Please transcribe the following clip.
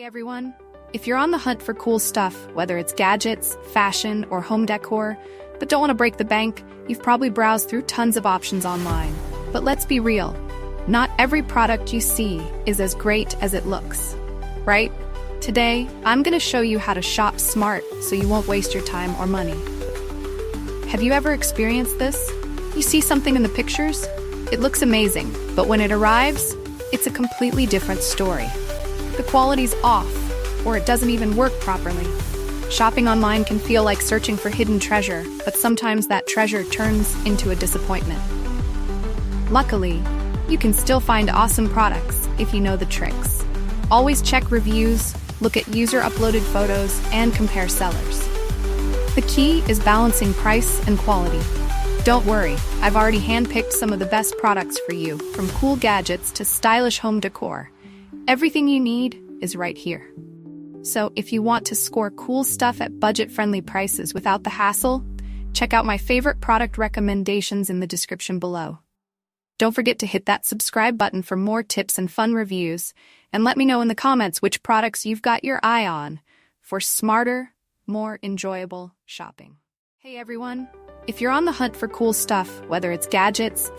Hey everyone! If you're on the hunt for cool stuff, whether it's gadgets, fashion, or home decor, but don't want to break the bank, you've probably browsed through tons of options online. But let's be real, not every product you see is as great as it looks, right? Today, I'm going to show you how to shop smart so you won't waste your time or money. Have you ever experienced this? You see something in the pictures? It looks amazing, but when it arrives, it's a completely different story. The quality's off, or it doesn't even work properly. Shopping online can feel like searching for hidden treasure, but sometimes that treasure turns into a disappointment. Luckily, you can still find awesome products if you know the tricks. Always check reviews, look at user-uploaded photos, and compare sellers. The key is balancing price and quality. Don't worry, I've already handpicked some of the best products for you, from cool gadgets to stylish home decor. Everything you need is right here. So if you want to score cool stuff at budget-friendly prices without the hassle, check out my favorite product recommendations in the description below. Don't forget to hit that subscribe button for more tips and fun reviews, and let me know in the comments which products you've got your eye on for smarter, more enjoyable shopping. Hey everyone! If you're on the hunt for cool stuff, whether it's gadgets,